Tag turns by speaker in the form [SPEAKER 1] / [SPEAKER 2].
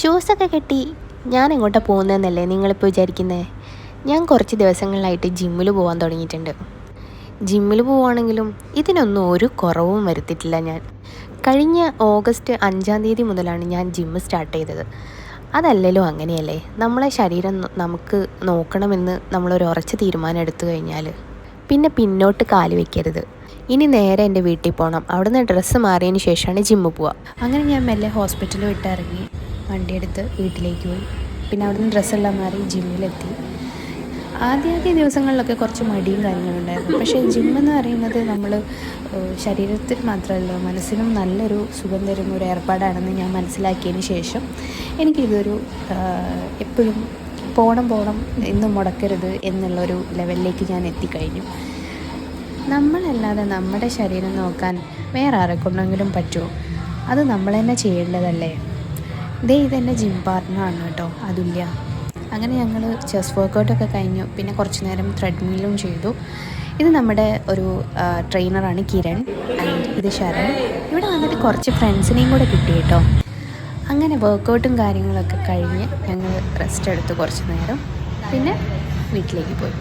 [SPEAKER 1] ഷൂസൊക്കെ കെട്ടി ഞാൻ എങ്ങോട്ടാണ് പോകുന്നതെന്നല്ലേ നിങ്ങളിപ്പോൾ വിചാരിക്കുന്നത്? ഞാൻ കുറച്ച് ദിവസങ്ങളിലായിട്ട് ജിമ്മിൽ പോകാൻ തുടങ്ങിയിട്ടുണ്ട്. ജിമ്മിൽ പോവുകയാണെങ്കിലും ഇതിനൊന്നും ഒരു കുറവും വരുത്തിയിട്ടില്ല ഞാൻ. കഴിഞ്ഞ ഓഗസ്റ്റ് 5 തീയതി മുതലാണ് ഞാൻ ജിമ്മ് സ്റ്റാർട്ട് ചെയ്തത്. അതല്ലല്ലോ അങ്ങനെയല്ലേ, നമ്മളെ ശരീരം നമുക്ക് നോക്കണമെന്ന് നമ്മളൊരു ഉറച്ച തീരുമാനം എടുത്തു കഴിഞ്ഞാൽ പിന്നെ പിന്നോട്ട് കാല് വയ്ക്കരുത്. ഇനി നേരെ എൻ്റെ വീട്ടിൽ പോകണം. അവിടുന്ന് ഡ്രസ്സ് മാറിയതിന് ശേഷമാണ് ജിമ്മിൽ പോവുക. അങ്ങനെ ഞാൻ മെല്ലെ ഹോസ്പിറ്റലിൽ വിട്ടിറങ്ങി വണ്ടിയെടുത്ത് വീട്ടിലേക്ക് പോയി. പിന്നെ അവിടുന്ന് ഡ്രസ്സെല്ലാം മാറി ജിമ്മിലെത്തി. ആദ്യ ദിവസങ്ങളിലൊക്കെ കുറച്ച് മടിയും കാര്യങ്ങളുണ്ടായിരുന്നു. പക്ഷേ ജിമ്മെന്ന് പറയുന്നത് നമ്മൾ ശരീരത്തിന് മാത്രമല്ല മനസ്സിനും നല്ലൊരു സുഖം തരുന്ന ഒരു ഏർപ്പാടാണെന്ന് ഞാൻ മനസ്സിലാക്കിയതിന് ശേഷം എനിക്കിതൊരു എപ്പോഴും പോകണം എന്നും മുടക്കരുത് എന്നുള്ളൊരു ലെവലിലേക്ക് ഞാൻ എത്തിക്കഴിഞ്ഞു. നമ്മളല്ലാതെ നമ്മുടെ ശരീരം നോക്കാൻ വേറെ ആരെക്കൊണ്ടെങ്കിലും പറ്റുമോ? അത് നമ്മൾ തന്നെ ചെയ്യേണ്ടതല്ലേ. ഇതെൻ്റെ ജിം പാർട്ട്ണറാണ് കേട്ടോ, അതുല്യ. അങ്ങനെ ഞങ്ങൾ ചെസ്റ്റ് വർക്കൗട്ടൊക്കെ കഴിഞ്ഞു. പിന്നെ കുറച്ച് നേരം ത്രെഡ്മില്ലും ചെയ്തു. ഇത് നമ്മുടെ ഒരു ട്രെയിനറാണ് കിരൺ, ആൻഡ് ഇത് ശരൺ. ഇവിടെ വന്നിട്ട് കുറച്ച് ഫ്രണ്ട്സിനെയും കൂടെ കിട്ടി കേട്ടോ. അങ്ങനെ വർക്കൗട്ടും കാര്യങ്ങളൊക്കെ കഴിഞ്ഞ് ഞങ്ങൾ റെസ്റ്റ് എടുത്തു കുറച്ച് നേരം. പിന്നെ വീട്ടിലേക്ക് പോയി.